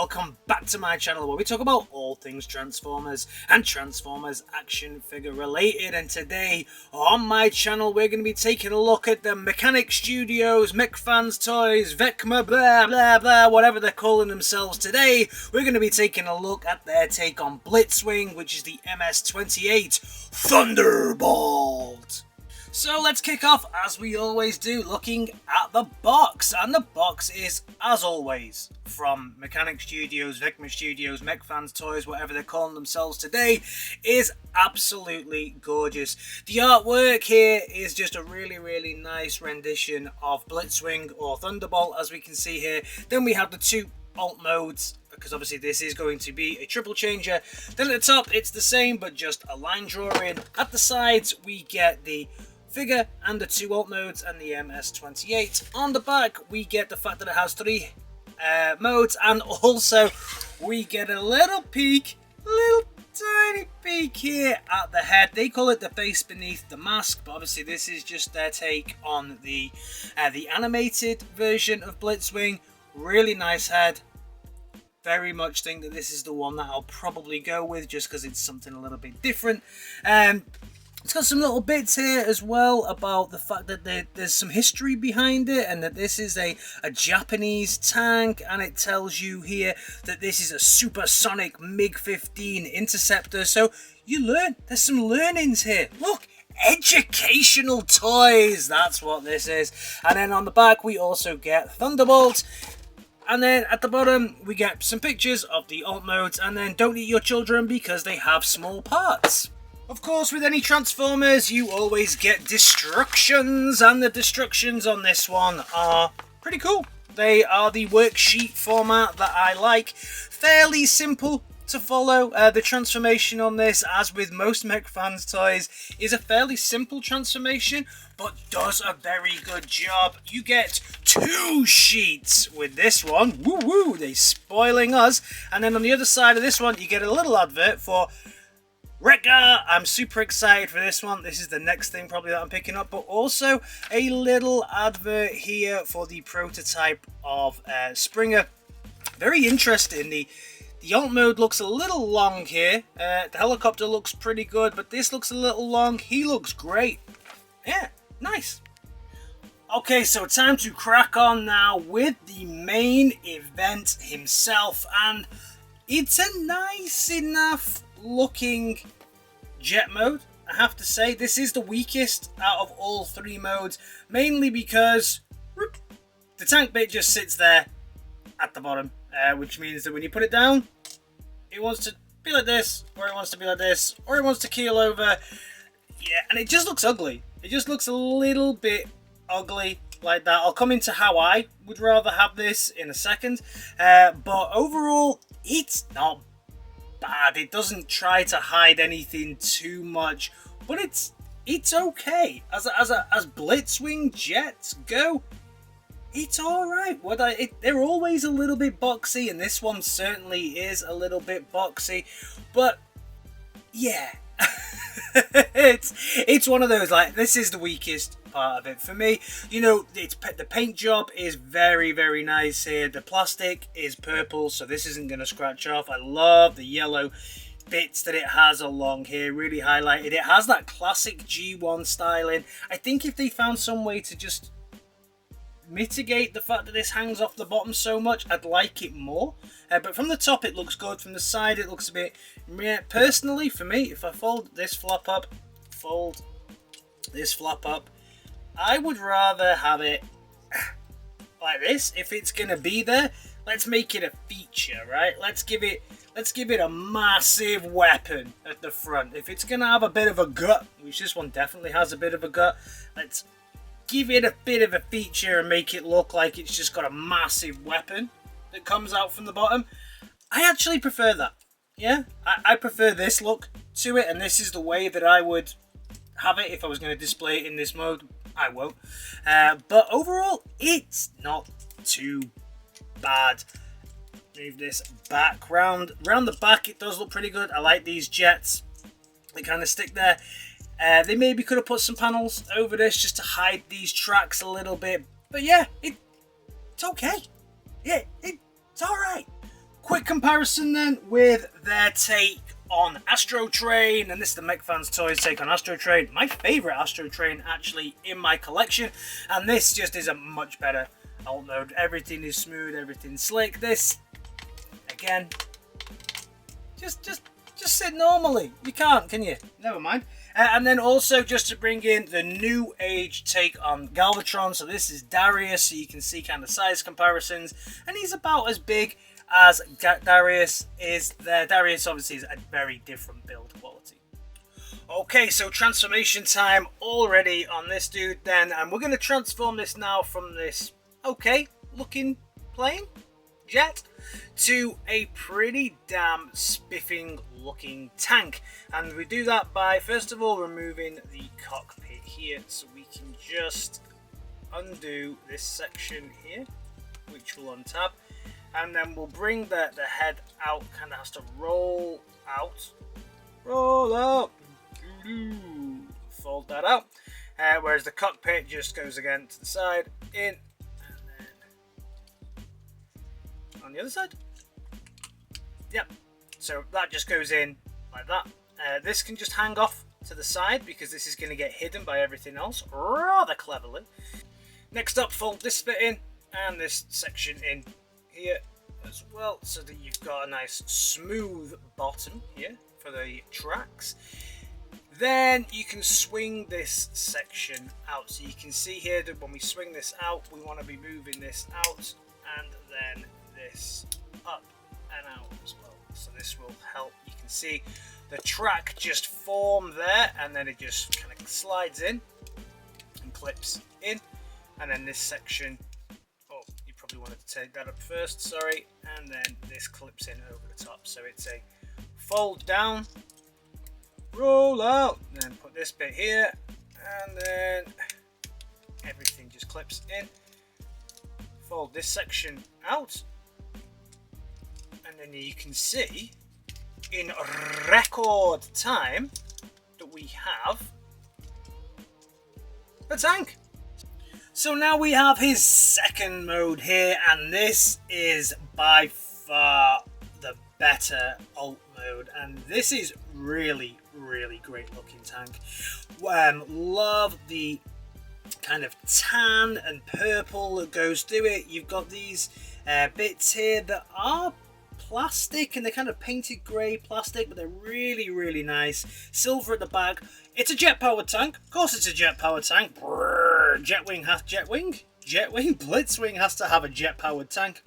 welcome back to my channel where we talk about all things Transformers and Transformers action figure related. And today on my channel we're going to be taking a look at the Mechanic Studios, Mechfantoys, Vecma, blah blah blah, whatever they're calling themselves today. We're going to be taking a look at their take on Blitzwing, which is the MS-28 Thunderbolt. So let's kick off, as we always do, looking at the box. And the box is, as always, from Mechanic Studios, Vecma Studios, Mechfantoys, whatever they're calling themselves today, is absolutely gorgeous. The artwork here is just a really nice rendition of Blitzwing or Thunderbolt, as we can see here. Then we have the two alt modes, because obviously this is going to be a triple changer. Then at the top, it's the same, but just a line drawing. At the sides, we get the figure and the two alt modes and the MS-28. On the back we get the fact that it has three modes, and also we get a little peek, little tiny peek here at the head. They call it the face beneath the mask, but obviously this is just their take on the animated version of Blitzwing. Really nice head. Very much think that this is the one that I'll probably go with, just because it's something a little bit different. It's got some little bits here as well about the fact that there's some history behind it, and that this is a Japanese tank, and it tells you here that this is a supersonic MiG-15 interceptor. So you learn, there's some learnings here. Look, educational toys, that's what this is. And then on the back we also get Thunderbolt. And then at the bottom we get some pictures of the alt modes, and then don't eat your children because they have small parts. Of course, with any Transformers, you always get destructions, and the destructions on this one are pretty cool. They are the worksheet format that I like. Fairly simple to follow. The transformation on this, as with most Mechfantoys, is a fairly simple transformation, but does a very good job. You get two sheets with this one. Woo woo, they spoiling us. And then on the other side of this one, you get a little advert for Wrecker. I'm super excited for this one. This is the next thing probably that I'm picking up, but also a little advert here for the prototype of Springer. Very interesting. The alt mode looks a little long here. The helicopter looks pretty good, but this looks a little long. He looks great. Yeah, nice. Okay, so time to crack on now with the main event himself, and it's a nice enough looking jet mode. I have to say this is the weakest out of all three modes, mainly because the tank bit just sits there at the bottom, which means that when you put it down, it wants to be like this, or it wants to be like this, or it wants to keel over. Yeah, and it just looks ugly. It just looks a little bit ugly like that. I'll come into how I would rather have this in a second, but overall it's not bad. It doesn't try to hide anything too much, but it's okay. As Blitzwing jets go, it's alright. They're always a little bit boxy, and this one certainly is a little bit boxy, but yeah. it's one of those, like, this is the weakest part of it for me. You know, the paint job is very nice here. The plastic is purple, so this isn't going to scratch off. I love the yellow bits that it has along here, really highlighted. It has that classic G1 styling. I think if they found some way to just mitigate the fact that this hangs off the bottom so much, I'd like it more. But from the top it looks good. From the side it looks a bit, personally for me, if I fold this flap up, I would rather have it like this. If it's gonna be there, let's make it a feature, right? Let's give it a massive weapon at the front. If it's gonna have a bit of a gut, which this one definitely has a bit of a gut, let's give it a bit of a feature and make it look like it's just got a massive weapon that comes out from the bottom. I actually prefer that. Yeah, I prefer this look to it, and this is the way that I would have it if I was going to display it in this mode. I won't. But overall, it's not too bad. Move this back round the back. It does look pretty good. I like these jets. They kind of stick there. They maybe could have put some panels over this just to hide these tracks a little bit. But yeah, it's okay. Yeah, it's alright. quick comparison then with their take on Astro Train, and this is the Mechfantoys take on Astro Train. My favourite Astro Train actually in my collection, and this just is a much better alt mode. Everything is smooth, everything's slick. This, again, just sit normally. You can't, can you? Never mind. And then also just to bring in the new age take on Galvatron. So this is Darius, so you can see kind of size comparisons, and he's about as big as Darius is there. Darius obviously is a very different build quality. Okay, so transformation time already on this dude then, and we're going to transform this now from this okay looking plane jet to a pretty damn spiffing looking tank. And we do that by first of all removing the cockpit here, so we can just undo this section here, which will untap, and then we'll bring the head out. Kind of has to roll out, fold that out, whereas the cockpit just goes again to the side, in, and then on the other side. Yep, so that just goes in like that. This can just hang off to the side because this is going to get hidden by everything else rather cleverly. Next up, fold this bit in and this section in here as well, so that you've got a nice smooth bottom here for the tracks. Then you can swing this section out, so you can see here that when we swing this out, we want to be moving this out and then this up and out as well. So this will help. You can see the track just form there, and then it just kind of slides in and clips in, and then this section, oh, you probably wanted to take that up first, sorry, and then this clips in over the top. So it's a fold down, roll out, and then put this bit here, and then everything just clips in. Fold this section out, and then you can see in record time that we have a tank. So now we have his second mode here, and this is by far the better alt mode, and this is really great looking tank. Love the kind of tan and purple that goes through it. You've got these bits here that are plastic, and they're kind of painted grey plastic, but they're really nice. Silver at the back. It's a jet powered tank. Of course it's a jet powered tank. Brrr, Jetwing Blitzwing has to have a jet powered tank.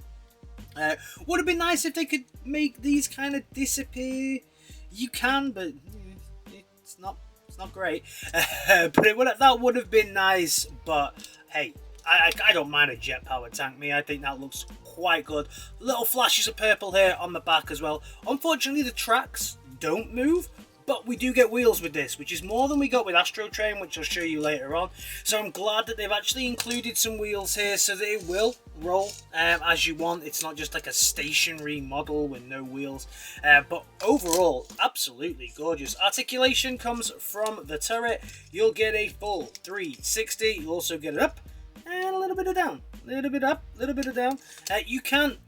Would have been nice if they could make these kind of disappear. You can, but it's not great. But that would have been nice. But hey, I don't mind a jet powered tank. I think that looks quite good. Little flashes of purple here on the back as well. Unfortunately, the tracks don't move, but we do get wheels with this, which is more than we got with Astro Train, which I'll show you later on. So I'm glad that they've actually included some wheels here so that it will roll as you want. It's not just like a stationary model with no wheels, but overall absolutely gorgeous. Articulation comes from the turret. You'll get a full 360. You'll also get it up and a little bit of down, a little bit up, a little bit of down. You can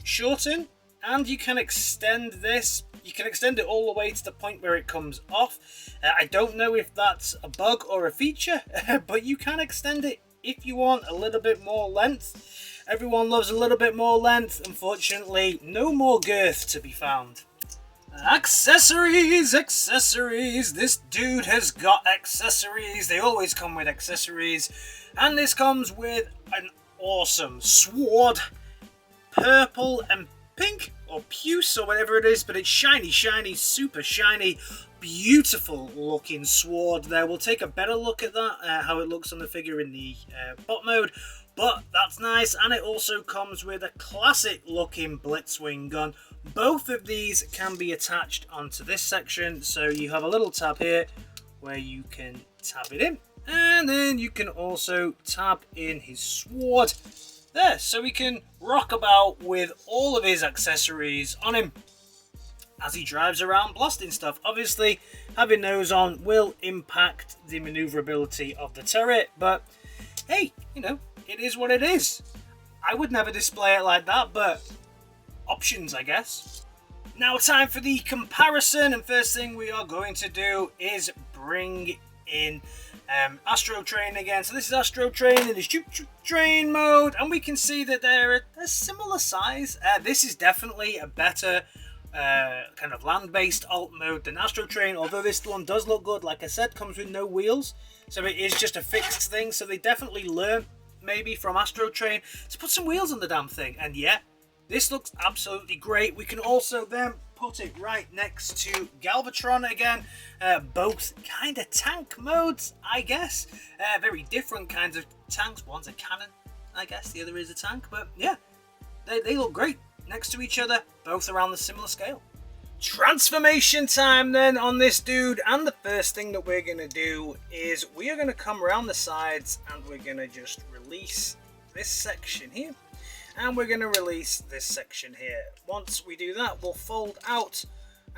shorten and you can extend this. You can extend it all the way to the point where it comes off. I don't know if that's a bug or a feature, but you can extend it if you want a little bit more length. Everyone loves a little bit more length. Unfortunately, no more girth to be found. Accessories! This dude has got accessories. They always come with accessories. And this comes with an awesome sword. Purple and pink, or puce, or whatever it is, but it's shiny, super shiny, beautiful looking sword there. We'll take a better look at that, how it looks on the figure in the bot mode, but that's nice. And it also comes with a classic looking Blitzwing gun. Both of these can be attached onto this section, so you have a little tab here where you can tab it in, and then you can also tab in his sword there, so he can rock about with all of his accessories on him as he drives around blasting stuff. Obviously, having those on will impact the maneuverability of the turret, but hey, you know, it is what it is. I would never display it like that, but options, I guess. Now time for the comparison, and first thing we are going to do is bring in Astro Train again. So this is Astro Train in the Shoot Train mode, and we can see that they're a similar size. This is definitely a better kind of land-based alt mode than Astro Train, although this one does look good. Like I said, comes with no wheels, so it is just a fixed thing. So they definitely learned maybe from Astro Train to put some wheels on the damn thing, and yeah, this looks absolutely great. We can also then put it right next to Galvatron again. Both kind of tank modes, I guess. Very different kinds of tanks. One's a cannon, I guess. The other is a tank. But yeah, they look great next to each other. Both around the similar scale. Transformation time then on this dude. And the first thing that we're going to do is we are going to come around the sides and we're going to just release this section here. And we're going to release this section here. Once we do that, we'll fold out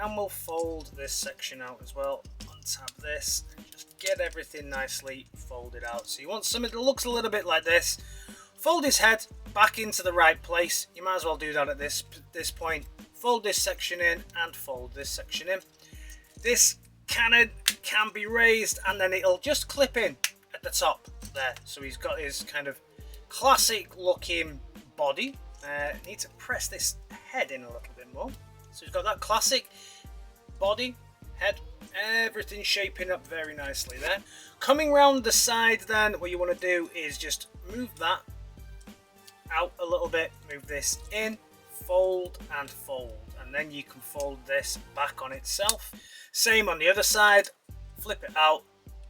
and we'll fold this section out as well. Untap this and just get everything nicely folded out. So you want something that looks a little bit like this. Fold his head back into the right place. You might as well do that at this point. Fold this section in and fold this section in. This cannon can be raised and then it'll just clip in at the top there. So he's got his kind of classic looking body. Need to press this head in a little bit more. So he's got that classic body, head, everything shaping up very nicely there. Coming round the side then, what you want to do is just move that out a little bit, move this in, fold and fold, and then you can fold this back on itself. Same on the other side, flip it out,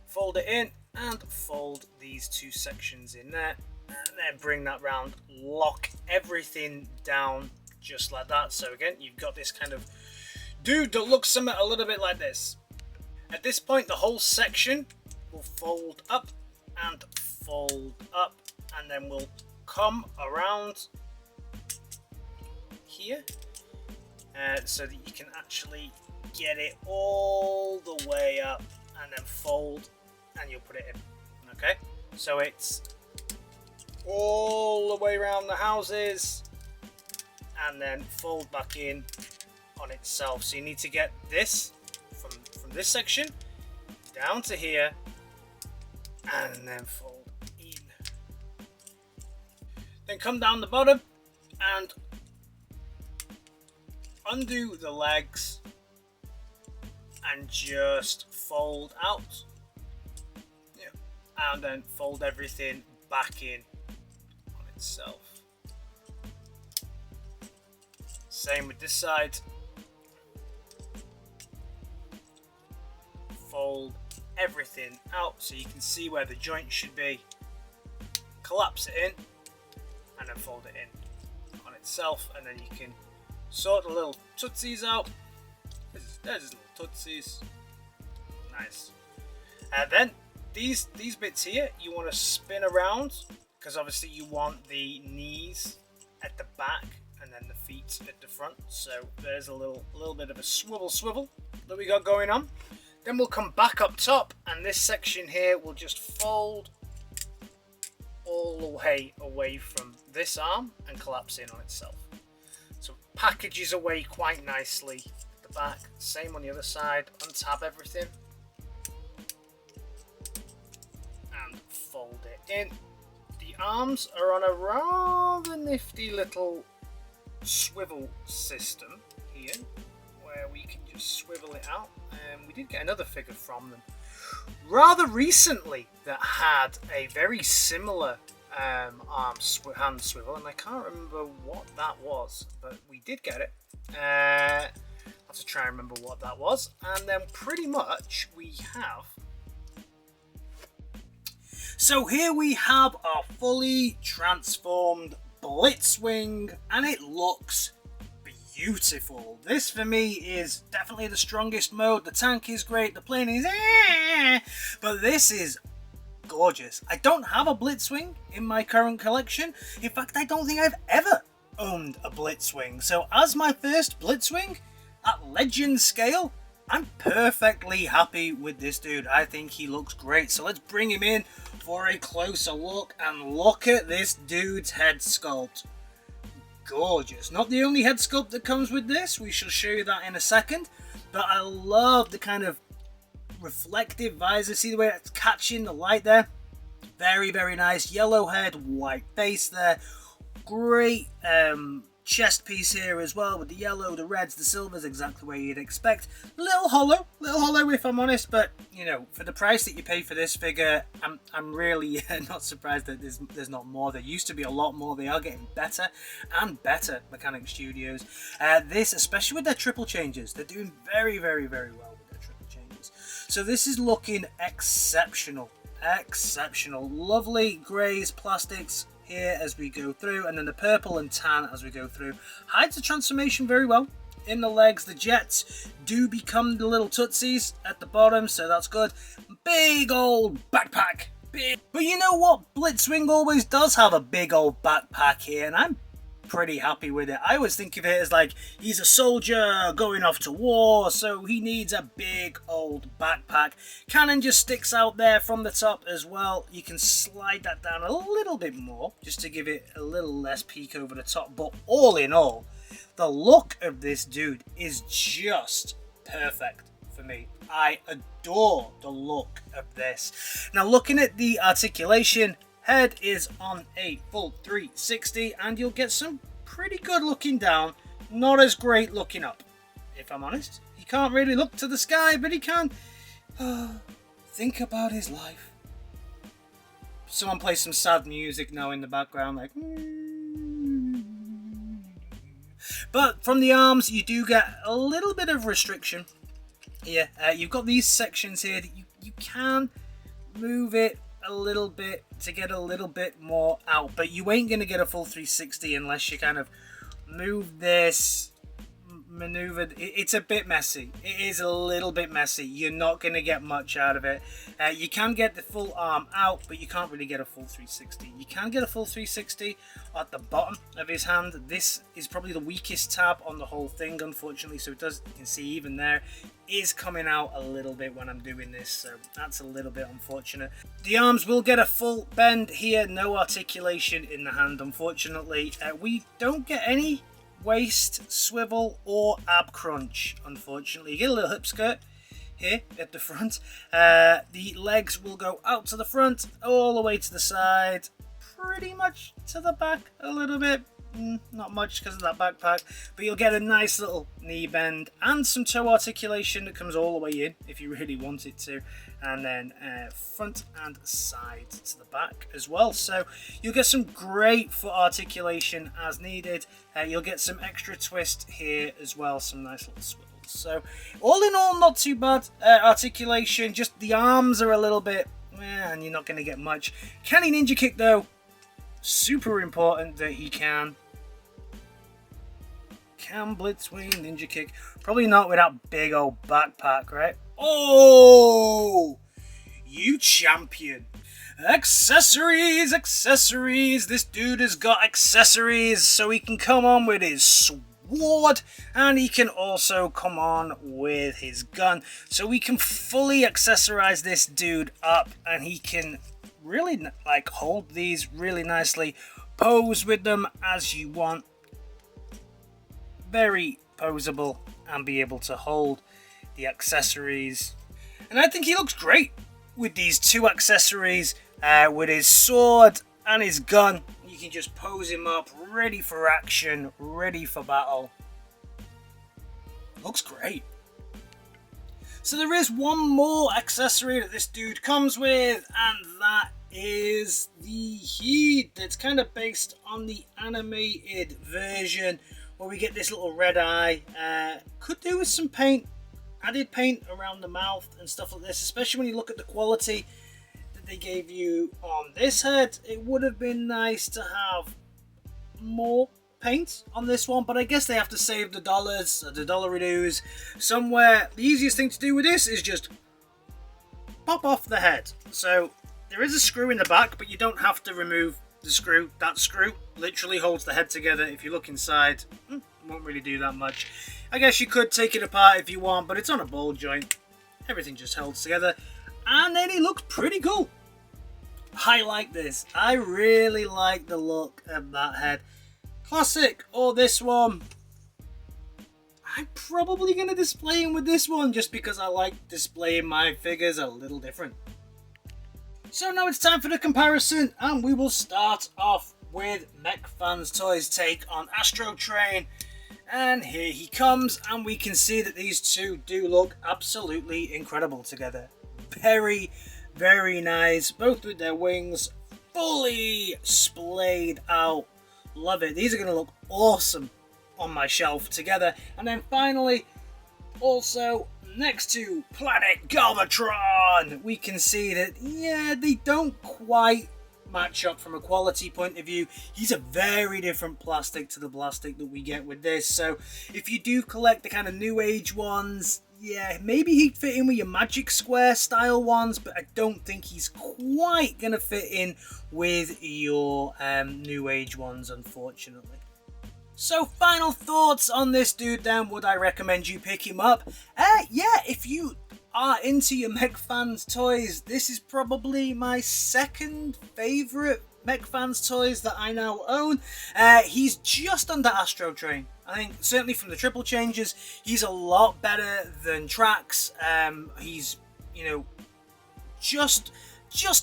fold it in and fold these two sections in there. And then bring that round, lock everything down just like that. So again, you've got this kind of dude that looks something a little bit like this. At this point, the whole section will fold up, and then we'll come around here so that you can actually get it all the way up, and then fold, and you'll put it in. Okay, so it's all the way around the houses and then fold back in on itself. So you need to get this from this section down to here and then fold in. Then come down the bottom and undo the legs and just fold out. Yeah. And then fold everything back in itself. Same with this side. Fold everything out so you can see where the joint should be. Collapse it in and then fold it in on itself, and then you can sort the little tootsies out. There's his little tootsies. Nice. And then these bits here you want to spin around, because obviously you want the knees at the back and then the feet at the front. So there's a little bit of a swivel that we got going on. Then we'll come back up top, and this section here will just fold all the way away from this arm and collapse in on itself. So it packages away quite nicely at the back. Same on the other side. Untap everything and fold it in. The arms are on a rather nifty little swivel system here, where we can just swivel it out. We did get another figure from them rather recently that had a very similar hand swivel, and I can't remember what that was, but we did get it. I have to try and remember what that was. And then pretty much we have, so here we have our fully transformed Blitzwing, and it looks beautiful. This for me is definitely the strongest mode. The tank is great, the plane is but this is gorgeous. I don't have a Blitzwing in my current collection. In fact, I don't think I've ever owned a Blitzwing. So as my first Blitzwing at legend scale, I'm perfectly happy with this dude. I think he looks great. So let's bring him in for a closer look, and look at this dude's head sculpt. gorgeous. Not the only head sculpt that comes with this, we shall show you that in a second, but I love the kind of reflective visor. See the way it's catching the light there? Very, very nice. Yellow head, white face there. Great chest piece here as well with the yellow, the reds, the silvers, exactly where you'd expect. Little hollow if I'm honest, but you know, for the price that you pay for this figure, I'm really not surprised that there's not more. There used to be a lot more. They are getting better and better, Mechanic Studios. This, especially with their triple changes, they're doing very, very, very well with their triple changes. So this is looking exceptional. Lovely greys, plastics here as we go through, and then the purple and tan as we go through. Hides the transformation very well in the legs. The jets do become the little tootsies at the bottom, so that's good. Big old backpack, big. But you know what? Blitzwing always does have a big old backpack here, and I'm pretty happy with it. I always think of it as like he's a soldier going off to war, so he needs a big old backpack. Cannon just sticks out there from the top as well. You can slide that down a little bit more just to give it a little less peak over the top, but all in all, the look of this dude is just perfect for me. I adore the look of this. Now, looking at the articulation, head is on a full 360, and you'll get some pretty good looking down, not as great looking up, if I'm honest. He can't really look to the sky, but he can think about his life. Someone play some sad music now in the background, like. But from the arms, you do get a little bit of restriction. Yeah, you've got these sections here that you can move it a little bit to get a little bit more out, but you ain't gonna get a full 360 unless you kind of move this, maneuver. It's a bit messy. It is a little bit messy. You're not gonna get much out of it. You can get the full arm out, but you can't really get a full 360. You can get a full 360 at the bottom of his hand. This is probably the weakest tab on the whole thing, unfortunately, so it does, you can see even there, is coming out a little bit when I'm doing this, so that's a little bit unfortunate. The arms will get a full bend here, no articulation in the hand, unfortunately. We don't get any waist swivel or ab crunch, unfortunately. You get a little hip skirt here at the front. The legs will go out to the front, all the way to the side, pretty much to the back a little bit. Not much because of that backpack, but you'll get a nice little knee bend and some toe articulation that comes all the way in if you really want it to, and then front and side to the back as well. So you'll get some great foot articulation as needed. You'll get some extra twist here as well, some nice little swivels. So all in all, not too bad articulation. Just the arms are a little bit, and you're not going to get much. Can he ninja kick though? Super important that he can. Can Blitzwing ninja kick? Probably not with that big old backpack, right? Oh, you champion. Accessories, accessories. This dude has got accessories, so he can come on with his sword, and he can also come on with his gun. So we can fully accessorize this dude up, and he can really like hold these really nicely, pose with them as you want. Very poseable, and be able to hold the accessories. And I think he looks great with these two accessories, with his sword and his gun. You can just pose him up, ready for action, ready for battle. Looks great. So there is one more accessory that this dude comes with, and that is the heat. That's kind of based on the animated version, where we get this little red eye. Could do with some paint, added paint around the mouth and stuff like this, especially when you look at the quality that they gave you on this head. It would have been nice to have more paint on this one, but I guess they have to save the dollars, the dollaradoos somewhere. The easiest thing to do with this is just pop off the head. So there is a screw in the back, but you don't have to remove the screw. That screw literally holds the head together. If you look inside, it won't really do that much. I guess you could take it apart if you want, but it's on a ball joint. Everything just holds together, and then he looks pretty cool. I like this. I really like the look of that head. Classic or this one. I'm probably going to display him with this one just because I like displaying my figures a little different. So now it's time for the comparison, and we will start off with Mechfantoys' take on Astro Train. And here he comes, and we can see that these two do look absolutely incredible together. Very, very nice, both with their wings fully splayed out. Love it. These are going to look awesome on my shelf together. And then finally, also next to Planet Galvatron, we can see that, yeah, they don't quite match up from a quality point of view. He's a very different plastic to the plastic that we get with this. So if you do collect the kind of new age ones, yeah, maybe he'd fit in with your Magic Square style ones, but I don't think he's quite going to fit in with your new age ones, unfortunately. So final thoughts on this dude then, would I recommend you pick him up? Yeah, if you are into your Mechfantoys, this is probably my second favourite Mechfantoys that I now own. He's just under Astro Train. I think certainly from the triple changes, he's a lot better than Trax. He's, you know, just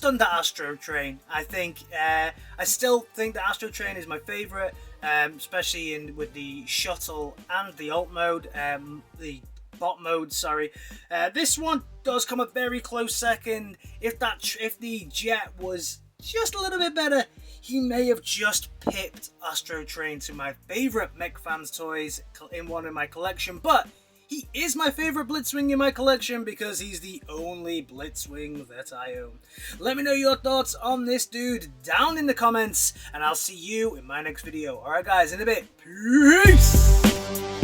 under Astro Train. I think I still think that Astro Train is my favourite, especially with the shuttle and the alt mode, the bot mode. Sorry, this one does come a very close second. If the jet was just a little bit better, he may have just pipped Astro Train to my favourite Mechfantoys in one in my collection, but he is my favourite Blitzwing in my collection because he's the only Blitzwing that I own. Let me know your thoughts on this dude down in the comments, and I'll see you in my next video. Alright guys, in a bit. Peace!